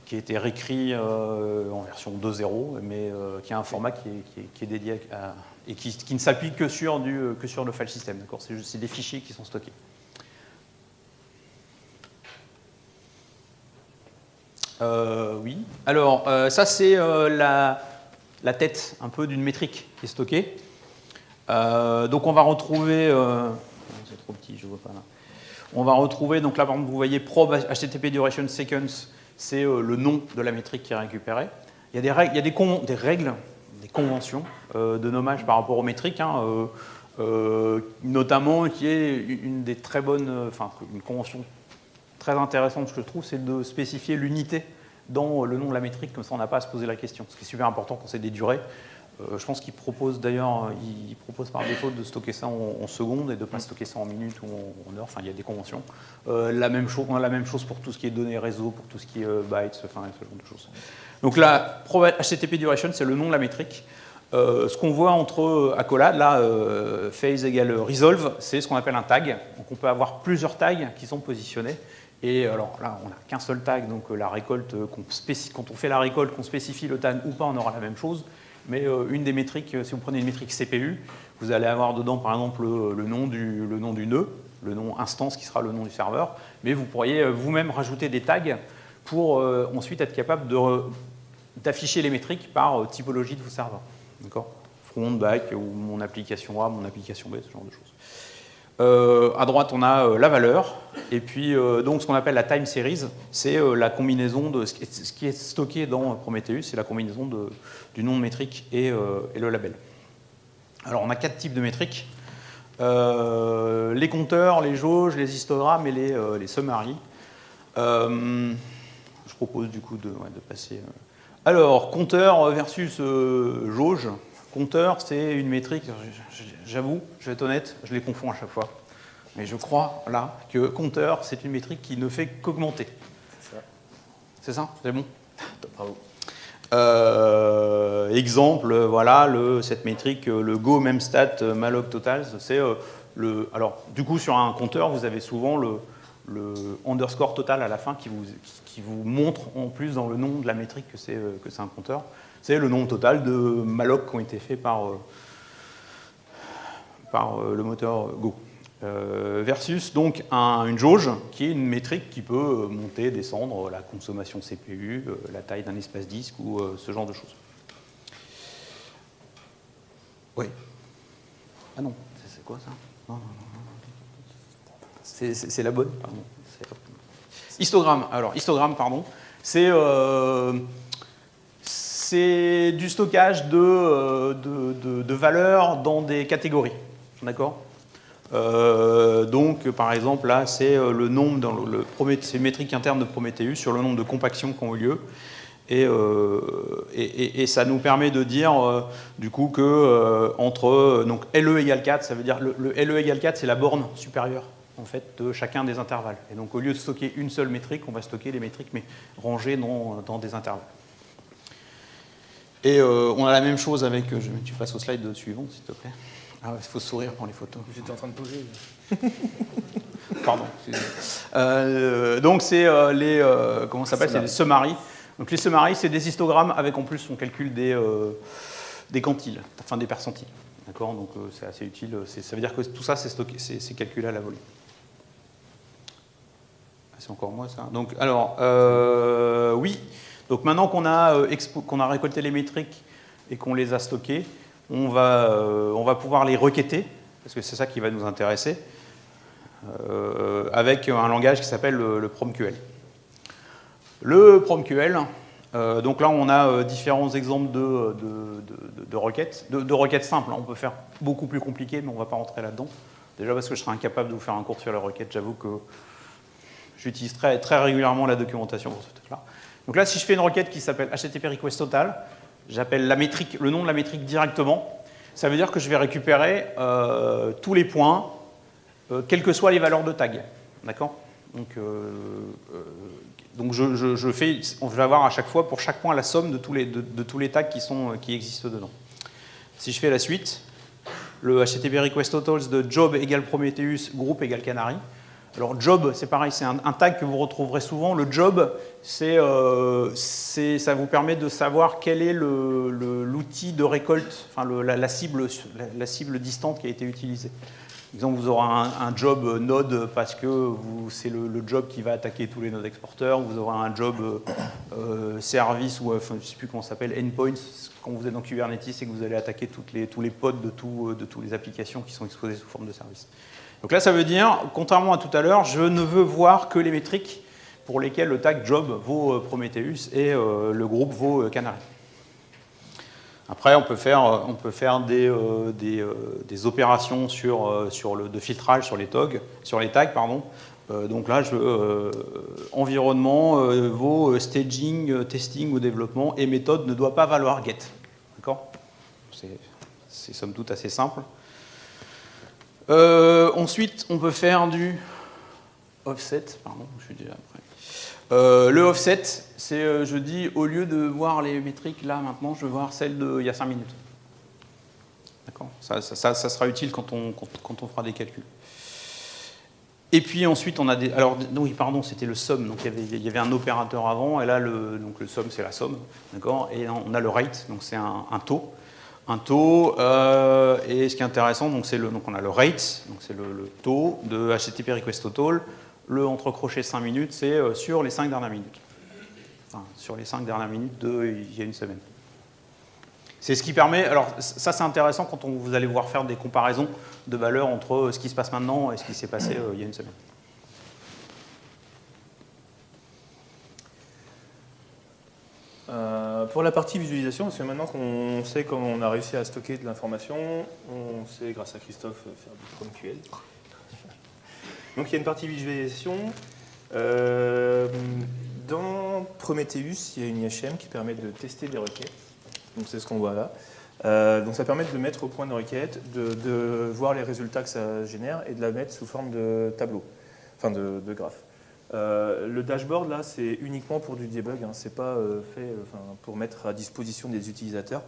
S2: qui a été réécrit en version 2.0, mais qui est un format qui est dédié et qui ne s'appuie que sur le file system. C'est des fichiers qui sont stockés. Oui. Alors, ça, c'est la tête un peu d'une métrique qui est stockée. Donc, on va retrouver... c'est trop petit, je ne vois pas là. On va retrouver, donc là, par exemple, vous voyez probe HTTP duration seconds, c'est le nom de la métrique qui est récupérée. Il y a des règles, des conventions de nommage par rapport aux métriques, notamment qui est une des très bonnes, une convention très intéressante, je trouve, c'est de spécifier l'unité dans le nom de la métrique, comme ça on n'a pas à se poser la question, ce qui est super important quand c'est des durées. Je pense qu'il propose d'ailleurs, il propose par défaut de stocker ça en secondes et de ne pas stocker ça en minutes ou en heures, enfin il y a des conventions. On a la même chose pour tout ce qui est données réseau, pour tout ce qui est bytes, ce genre de choses. Donc là, HTTP duration, c'est le nom de la métrique. Ce qu'on voit entre accolades, là, phase égale resolve, c'est ce qu'on appelle un tag. Donc on peut avoir plusieurs tags qui sont positionnés. Et alors là, on n'a qu'un seul tag, donc la récolte, quand on fait la récolte, qu'on spécifie le tag ou pas, on aura la même chose. Mais une des métriques, si vous prenez une métrique CPU, vous allez avoir dedans, par exemple, le nom du nœud, le nom instance qui sera le nom du serveur. Mais vous pourriez vous-même rajouter des tags pour ensuite être capable d'afficher les métriques par typologie de vos serveurs. D'accord ? Front, back, ou mon application A, mon application B, ce genre de choses. À droite, on a la valeur, et puis donc ce qu'on appelle la time series, c'est la combinaison de ce qui est stocké dans Prometheus, c'est la combinaison du nom de métrique et le label. Alors on a 4 types de métriques, les compteurs, les jauges, les histogrammes et les summaries. Je propose du coup de passer... Alors, compteur versus jauge. Compteur, c'est une métrique, j'avoue, je vais être honnête, je les confonds à chaque fois. Mais je crois, là, que compteur, c'est une métrique qui ne fait qu'augmenter.
S1: C'est ça.
S2: C'est ça ? C'est bon ?
S1: Bravo.
S2: Exemple, voilà, cette métrique, le go memstat malloc totals, c'est alors, du coup, sur un compteur, vous avez souvent le underscore total à la fin qui vous montre en plus dans le nom de la métrique que c'est un compteur. C'est le nombre total de malloc qui ont été faits par le moteur Go. Versus donc une jauge qui est une métrique qui peut monter, descendre, la consommation CPU, la taille d'un espace disque ou ce genre de choses. Oui. Ah non, c'est quoi ça ? Non. C'est la bonne, pardon. Histogramme. Alors, histogramme, pardon. C'est du stockage de valeurs dans des catégories. D'accord ? Donc, par exemple, là, c'est le nombre, c'est une métrique interne de Prometheus sur le nombre de compactions qui ont eu lieu. Et ça nous permet de dire, du coup, que entre donc LE égale 4, ça veut dire le LE égale 4, c'est la borne supérieure en fait, de chacun des intervalles. Et donc, au lieu de stocker une seule métrique, on va stocker les métriques, mais rangées dans des intervalles. Et on a la même chose avec... tu passes au slide suivant, s'il te plaît. Ah ouais, il faut sourire pour les photos.
S1: J'étais en train de poser.
S2: Pardon. Donc, c'est comment ça s'appelle? C'est des summaries. Donc, les summaries, c'est des histogrammes avec, en plus, on calcule des quantiles, enfin des percentiles. D'accord? Donc, c'est assez utile. Ça veut dire que tout ça, c'est calculé à la volée. C'est encore moi, ça. Donc, alors, oui. Donc, maintenant qu'on a récolté les métriques et qu'on les a stockées, on va pouvoir les requêter, parce que c'est ça qui va nous intéresser, avec un langage qui s'appelle le PromQL. Le PromQL, donc là, on a différents exemples de requêtes, de requêtes simples. On peut faire beaucoup plus compliqué, mais on ne va pas rentrer là-dedans. Déjà parce que je serais incapable de vous faire un cours sur les requêtes. J'avoue que j'utilise très, très régulièrement la documentation pour ce truc-là. Donc là, si je fais une requête qui s'appelle HTTP request total, j'appelle le nom de la métrique directement. Ça veut dire que je vais récupérer tous les points, quelles que soient les valeurs de tag. D'accord? Donc on va avoir à chaque fois, pour chaque point, la somme de tous les tags qui existent dedans. Si je fais la suite, le HTTP request totals de job égale Prometheus, groupe égale Canary. Alors job, c'est pareil, c'est un tag que vous retrouverez souvent. Le job, ça vous permet de savoir quel est l'outil de récolte, enfin la cible distante qui a été utilisée. Par exemple, vous aurez un job node parce que c'est le job qui va attaquer tous les nodes exporteurs. Vous aurez un job service ou enfin, je ne sais plus comment ça s'appelle, endpoints. Quand vous êtes dans Kubernetes, c'est que vous allez attaquer tous les pods de toutes les applications qui sont exposées sous forme de service. Donc là, ça veut dire, contrairement à tout à l'heure, je ne veux voir que les métriques pour lesquelles le tag job vaut Prometheus et le groupe vaut Canary. Après, on peut faire des opérations de filtrage sur les tags. Donc là, environnement vaut staging, testing ou développement, et méthode ne doit pas valoir get. D'accord? C'est somme toute assez simple. Ensuite, on peut faire du offset. Pardon, je suis déjà après. Le offset, c'est, je dis, au lieu de voir les métriques là maintenant, je veux voir celles d'il y a 5 minutes. D'accord? Ça sera utile quand on fera des calculs. Et puis ensuite, on a des... Alors, oui, pardon, c'était le sum. Donc, il y avait un opérateur avant, et là, le sum, c'est la somme. D'accord? Et on a le rate, donc c'est un taux. Un taux, et ce qui est intéressant, donc on a le rate, donc c'est le taux de HTTP request total. Le entre crochets 5 minutes, c'est sur les 5 dernières minutes. Enfin, sur les 5 dernières minutes il y a une semaine. C'est ce qui permet... Alors, ça, c'est intéressant quand vous allez voir faire des comparaisons de valeurs entre ce qui se passe maintenant et ce qui s'est passé il y a une semaine.
S1: Pour la partie visualisation, parce que maintenant qu'on sait comment on a réussi à stocker de l'information, on sait, grâce à Christophe, faire du PromQL. Donc il y a une partie visualisation. Dans Prometheus, il y a une IHM qui permet de tester des requêtes. Donc c'est ce qu'on voit là. Donc ça permet de mettre au point de requête, de voir les résultats que ça génère et de la mettre sous forme de tableau, enfin de graphe. Le dashboard, là, c'est uniquement pour du debug, hein. C'est pas fait pour mettre à disposition des utilisateurs,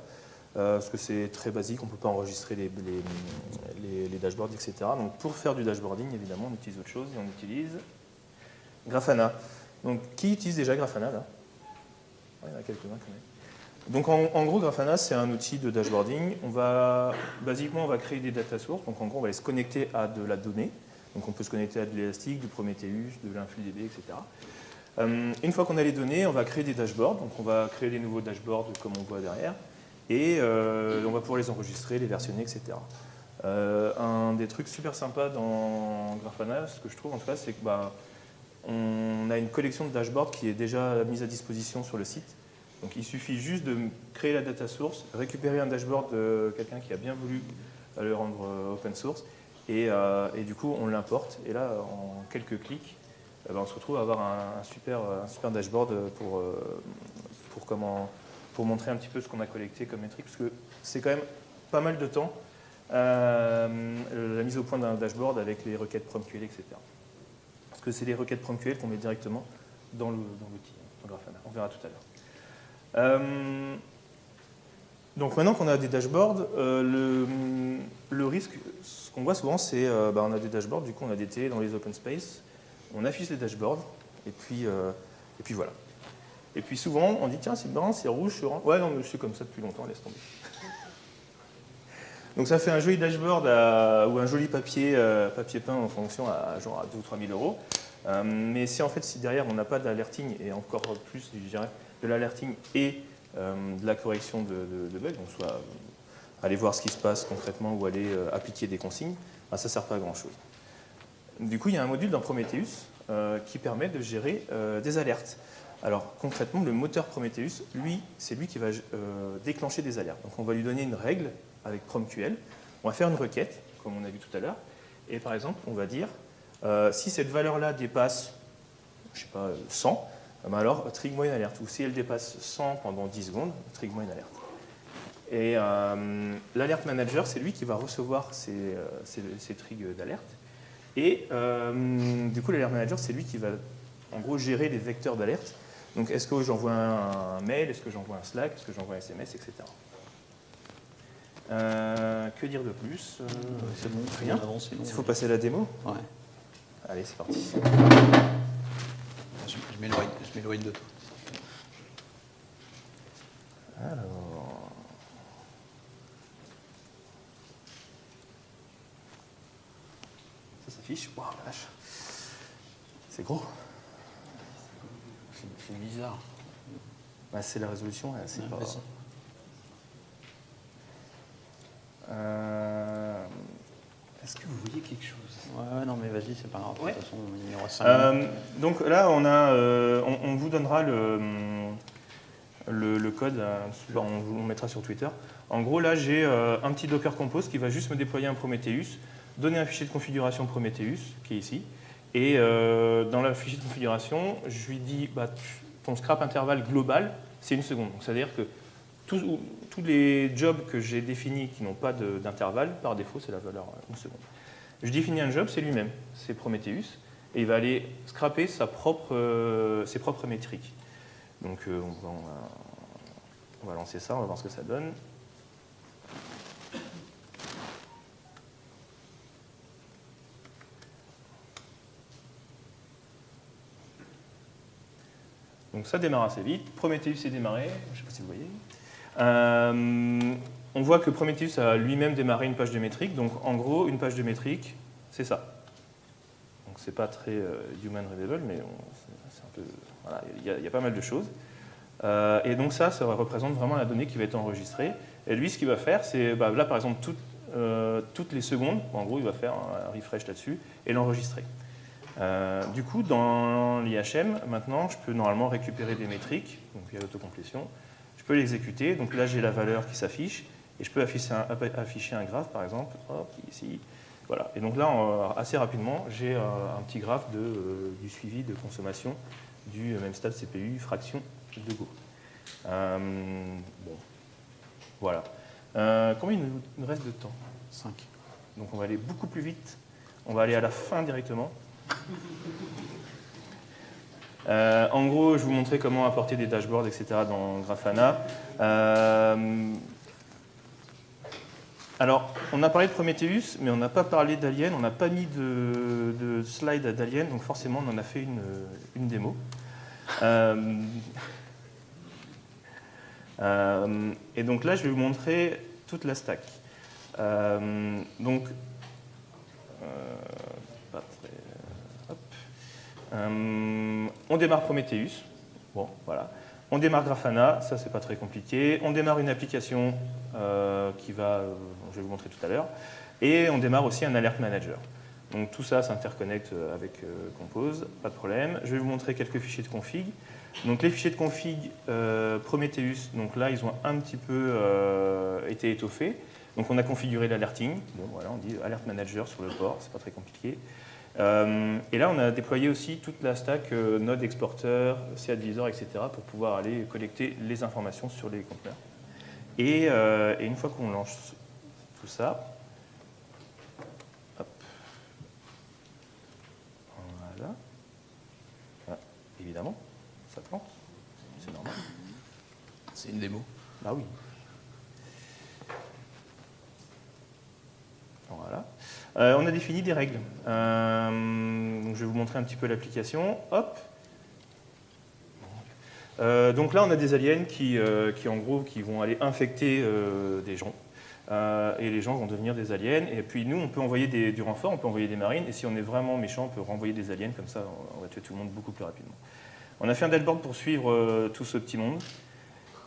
S1: parce que c'est très basique, on ne peut pas enregistrer les dashboards, etc. Donc pour faire du dashboarding, évidemment, on utilise autre chose et on utilise Grafana. Donc qui utilise déjà Grafana, là? Ouais, il y en a quelques-uns quand même. Donc en gros, Grafana, c'est un outil de dashboarding. Basiquement, on va créer des data sources, donc en gros, on va les se connecter à de la donnée. Donc on peut se connecter à de l'Elastic, du Prometheus, de l'InfluDB, etc. Une fois qu'on a les données, on va créer des dashboards. Donc on va créer des nouveaux dashboards comme on voit derrière. Et on va pouvoir les enregistrer, les versionner, etc. Un des trucs super sympas dans Grafana, ce que je trouve en tout cas, c'est que on a une collection de dashboards qui est déjà mise à disposition sur le site. Donc il suffit juste de créer la data source, récupérer un dashboard de quelqu'un qui a bien voulu le rendre open source, et du coup on l'importe. Et là, en quelques clics, on se retrouve à avoir un super dashboard pour montrer un petit peu ce qu'on a collecté comme métrique, parce que c'est quand même pas mal de temps la mise au point d'un dashboard avec les requêtes PromQL, etc. Parce que c'est les requêtes PromQL qu'on met directement dans l'outil, dans Grafana. On verra tout à l'heure. Donc maintenant qu'on a des dashboards, le risque, ce qu'on voit souvent, c'est on a des dashboards, du coup on a des télés dans les open space, on affiche les dashboards, et puis voilà. Et puis souvent, on dit, tiens, c'est marrant, c'est rouge, c'est orange. Ouais, non, mais je suis comme ça depuis longtemps, laisse tomber. Donc ça fait un joli dashboard ou un joli papier peint en fonction à genre à 2 ou 3 000 euros. Mais si en fait, si derrière on n'a pas d'alerting, et encore plus, je dirais, de l'alerting et de la correction de bugs, donc soit aller voir ce qui se passe concrètement ou aller appliquer des consignes, ça ne sert pas à grand chose. Du coup, il y a un module dans Prometheus qui permet de gérer des alertes. Alors concrètement, le moteur Prometheus, lui, c'est lui qui va déclencher des alertes. Donc on va lui donner une règle avec PromQL, on va faire une requête, comme on a vu tout à l'heure, et par exemple, on va dire, si cette valeur-là dépasse, je sais pas, 100, alors trigue-moi une alerte. Ou si elle dépasse 100 pendant 10 secondes, trigue-moi une alerte. Et l'alert manager, c'est lui qui va recevoir ces trigs d'alerte. Et du coup, l'alert manager, c'est lui qui va en gros gérer les vecteurs d'alerte. Donc, est-ce que j'envoie un mail, est-ce que j'envoie un Slack, est-ce que j'envoie un SMS, etc. Que dire de plus
S2: C'est bon,
S1: rien. Il faut passer à la démo.
S2: Ouais.
S1: Allez, c'est parti.
S2: Je m'éloigne de toi.
S1: Alors... Ça s'affiche. Waouh, la vache. C'est gros.
S2: C'est bizarre.
S1: Bah, c'est la résolution, c'est
S2: Ouais,
S1: pas...
S2: vas-y.
S1: Est-ce que vous voyez quelque chose?
S2: Ouais, non, mais vas-y, c'est pas grave.
S1: Ouais.
S2: De toute façon, il y aura 5 minutes.
S1: Donc là, on vous donnera le code, on mettra sur Twitter. En gros, là, j'ai un petit Docker Compose qui va juste me déployer un Prometheus, donner un fichier de configuration Prometheus, qui est ici. Et dans le fichier de configuration, je lui dis, ton scrap intervalle global, c'est 1 seconde. Donc, c'est-à-dire que tous les jobs que j'ai définis qui n'ont pas d'intervalle, par défaut, c'est la valeur 1 seconde. Je définis un job, c'est lui-même, c'est Prometheus, et il va aller scraper ses propres métriques. Donc on va lancer ça, on va voir ce que ça donne. Donc ça démarre assez vite. Prometheus est démarré, je ne sais pas si vous voyez. On voit que Prometheus a lui-même démarré une page de métrique. Donc en gros, une page de métrique, c'est ça. Donc c'est pas très human readable, mais c'est un peu, voilà, il y a pas mal de choses. Et donc ça représente vraiment la donnée qui va être enregistrée. Et lui, ce qu'il va faire, c'est, là par exemple, toutes les secondes, en gros, il va faire un refresh là-dessus et l'enregistrer. Du coup, dans l'IHM, maintenant, je peux normalement récupérer des métriques, donc via l'autocomplétion. Je peux l'exécuter, donc là j'ai la valeur qui s'affiche, et je peux afficher un graphe par exemple, hop, ici, voilà. Et donc là, assez rapidement, j'ai un petit graphe du suivi de consommation du même stade CPU, fraction de Go. Bon, voilà. Combien il nous reste de temps?
S2: 5.
S1: Donc on va aller beaucoup plus vite, on va aller à la fin directement. En gros, je vais vous montrer comment apporter des dashboards, etc. dans Grafana. Alors, on a parlé de Prometheus, mais on n'a pas parlé d'Alien, on n'a pas mis de slide d'Alien, donc forcément, on en a fait une démo. Et donc là, je vais vous montrer toute la stack. On démarre Prometheus, bon, voilà. On démarre Grafana, ça c'est pas très compliqué. On démarre une application je vais vous montrer tout à l'heure. Et on démarre aussi un alert manager. Donc tout ça s'interconnecte avec Compose, pas de problème. Je vais vous montrer quelques fichiers de config. Donc les fichiers de config Prometheus, donc là ils ont un petit peu été étoffés. Donc on a configuré l'alerting. Bon voilà, on dit alert manager sur le port, c'est pas très compliqué. Et là, on a déployé aussi toute la stack Node Exporter, CAdvisor, etc. pour pouvoir aller collecter les informations sur les conteneurs. Et une fois qu'on lance tout ça, Voilà. Ah, évidemment, ça plante. C'est normal.
S3: C'est une démo.
S1: Ah oui. Voilà. On a défini des règles. Donc je vais vous montrer un petit peu l'application. Hop. Donc là, on a des aliens qui en gros, qui vont aller infecter des gens. Et les gens vont devenir des aliens. Et puis nous, on peut envoyer du renfort, on peut envoyer des marines. Et si on est vraiment méchant, on peut renvoyer des aliens. Comme ça, on va tuer tout le monde beaucoup plus rapidement. On a fait un dashboard pour suivre tout ce petit monde.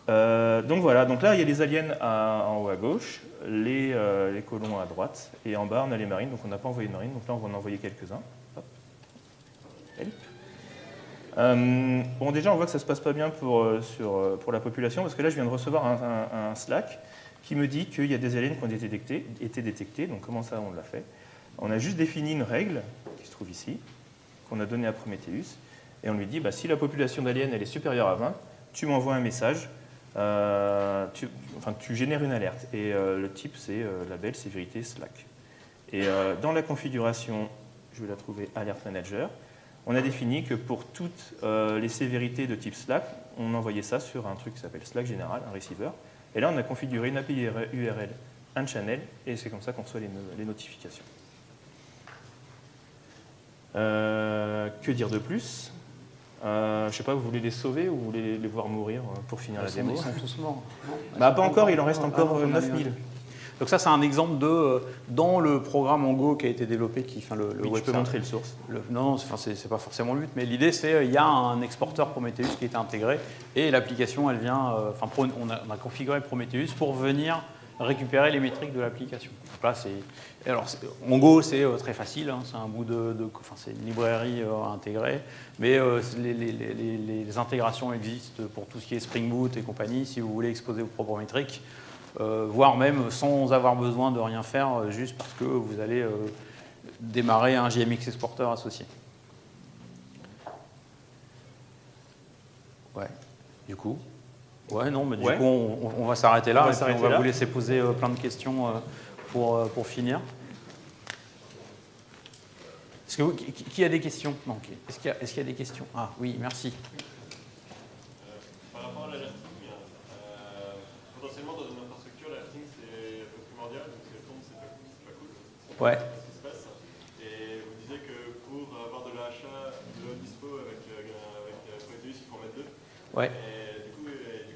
S1: Donc voilà, donc là il y a les aliens en haut à gauche, les colons à droite, et en bas on a les marines, donc on n'a pas envoyé de marines, donc là on va en envoyer quelques-uns. Hop. Help. Bon déjà on voit que ça se passe pas bien pour la population, parce que là je viens de recevoir un Slack qui me dit qu'il y a des aliens qui ont été détectés, donc comment ça on l'a fait? On a juste défini une règle, qui se trouve ici, qu'on a donnée à Prometheus, et on lui dit, bah, si la population d'aliens elle est supérieure à 20, tu m'envoies un message, tu génères une alerte. Et le type, c'est label sévérité Slack. Et dans la configuration, je vais la trouver Alert Manager, on a défini que pour toutes les sévérités de type Slack, on envoyait ça sur un truc qui s'appelle Slack Général, un receiver. Et là, on a configuré une API URL, un channel, et c'est comme ça qu'on reçoit les notifications. Que dire de plus? Je ne sais pas, vous voulez les sauver ou vous voulez les voir mourir pour finir la démo?
S2: Ils sont tous morts.
S1: Bah, pas encore, il en reste encore 9000.
S2: Donc ça, c'est un exemple de dans le programme en Go qui a été développé,
S1: Oui, je peux montrer le source.
S2: Non, c'est pas forcément le but, mais l'idée c'est il y a un exporteur Prometheus qui a été intégré et l'application, elle vient. On a configuré Prometheus pour venir récupérer les métriques de l'application. Là, en Go, c'est très facile. Hein, c'est un bout c'est une librairie intégrée, mais les intégrations existent pour tout ce qui est Spring Boot et compagnie. Si vous voulez exposer vos propres métriques. Voire même sans avoir besoin de rien faire, juste parce que vous allez démarrer un JMX exporteur associé. Ouais, du coup. Ouais, non, mais du coup, on va s'arrêter là. On va vous laisser poser plein de questions pour finir. Qui a des questions? Non, okay. Est-ce qu'il y a des questions? Ah oui, merci.
S4: Par rapport à l'alerting, potentiellement dans une infrastructure, l'alerting c'est un peu primordial, donc si elle tombe, c'est pas cool.
S2: Ouais.
S4: Ce qui se passe. Et vous disiez que pour avoir de l'achat de l'eau dispo avec Prometheus, il faut en mettre deux.
S2: Ouais.
S4: Et du coup,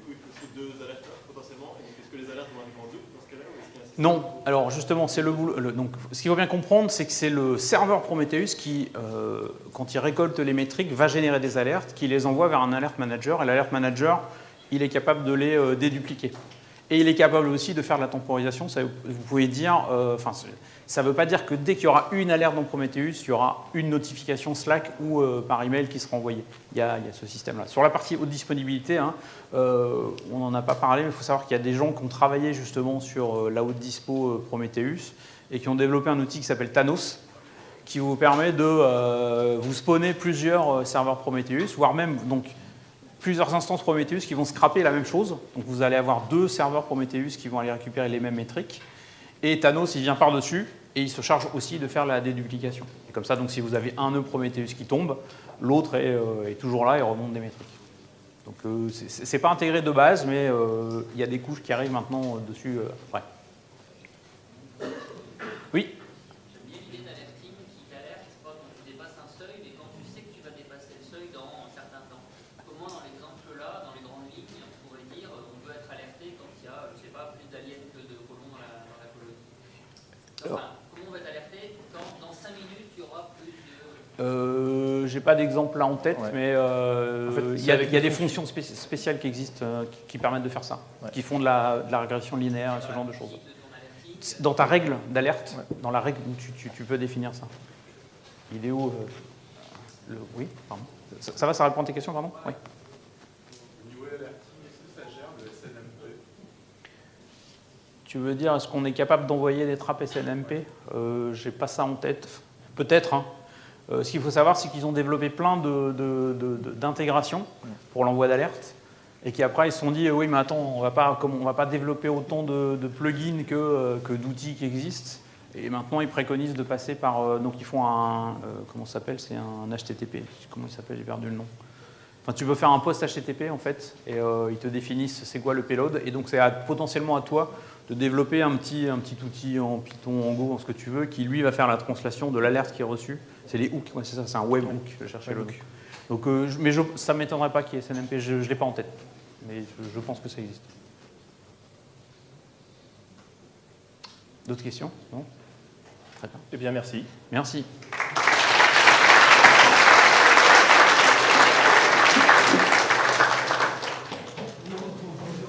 S4: il faut aussi deux alerteurs potentiellement. Et est-ce que les alertes vont arriver en deux dans ce cas-là, ou est-ce qu'il y a un système?
S2: Non, alors justement, c'est le boulot. Donc, ce qu'il faut bien comprendre, c'est que c'est le serveur Prometheus qui, quand il récolte les métriques, va générer des alertes, qui les envoie vers un alert manager. Et l'alert manager, il est capable de les dédupliquer. Et il est capable aussi de faire de la temporisation. Ça, vous pouvez dire, ça ne veut pas dire que dès qu'il y aura une alerte dans Prometheus, il y aura une notification Slack ou par email qui sera envoyée. Il y a ce système-là. Sur la partie haute disponibilité, on n'en a pas parlé, mais il faut savoir qu'il y a des gens qui ont travaillé justement sur la haute dispo Prometheus et qui ont développé un outil qui s'appelle Thanos, qui vous permet de vous spawner plusieurs serveurs Prometheus, voire même donc, plusieurs instances Prometheus qui vont scraper la même chose. Donc vous allez avoir deux serveurs Prometheus qui vont aller récupérer les mêmes métriques. Et Thanos, il vient par-dessus et il se charge aussi de faire la déduplication. Et comme ça, donc, si vous avez un nœud Prometheus qui tombe, l'autre est toujours là et remonte des métriques. Donc c'est pas intégré de base, mais il y a des couches qui arrivent maintenant dessus après. Oui.
S5: J'aime bien l'idée d'alerting qui t'alerte, je crois, quand tu dépasses un seuil, mais quand tu sais que tu vas dépasser le seuil dans un certain temps. Comment, dans l'exemple-là, dans les grandes lignes, on pourrait dire on peut être alerté quand il y a, je ne sais pas, plus d'aliens que de colons dans la colonie? Enfin, comment on va être alerté quand dans 5 minutes, il y aura plus de...
S2: J'ai pas d'exemple là en tête,
S1: Ouais.
S2: mais
S1: En fait,
S2: il y a des fonctions spéciales qui existent qui permettent de faire ça, qui font de la régression linéaire et ce genre de choses. Dans ta règle d'alerte, dans la règle, tu peux définir ça. Il est où oui, pardon. Ça va, ça répond à tes questions, pardon? Oui.
S4: Au niveau alerting, est-ce que ça gère le SNMP?
S2: Tu veux dire, est-ce qu'on est capable d'envoyer des trappes SNMP? J'ai pas ça en tête. Peut-être, hein. Ce qu'il faut savoir, c'est qu'ils ont développé plein d'intégrations pour l'envoi d'alerte et qu'après ils se sont dit oui, mais attends, on va pas développer autant de plugins que d'outils qui existent. Et maintenant, ils préconisent de passer par... donc, ils font un... comment ça s'appelle? C'est un HTTP. Comment il s'appelle? J'ai perdu le nom. Enfin, tu peux faire un post HTTP, en fait, et ils te définissent c'est quoi le payload. Et donc, c'est potentiellement à toi de développer un petit outil en Python, en Go, en ce que tu veux, qui, lui, va faire la translation de l'alerte qui est reçue. C'est les hooks, ouais, c'est ça, c'est un webhook. Je cherchais le nom. Donc, ça ne m'étonnerait pas qu'il y ait SNMP. Je ne l'ai pas en tête, mais je pense que ça existe. D'autres questions? Non? Très bien.
S1: Eh bien, merci.
S2: Merci.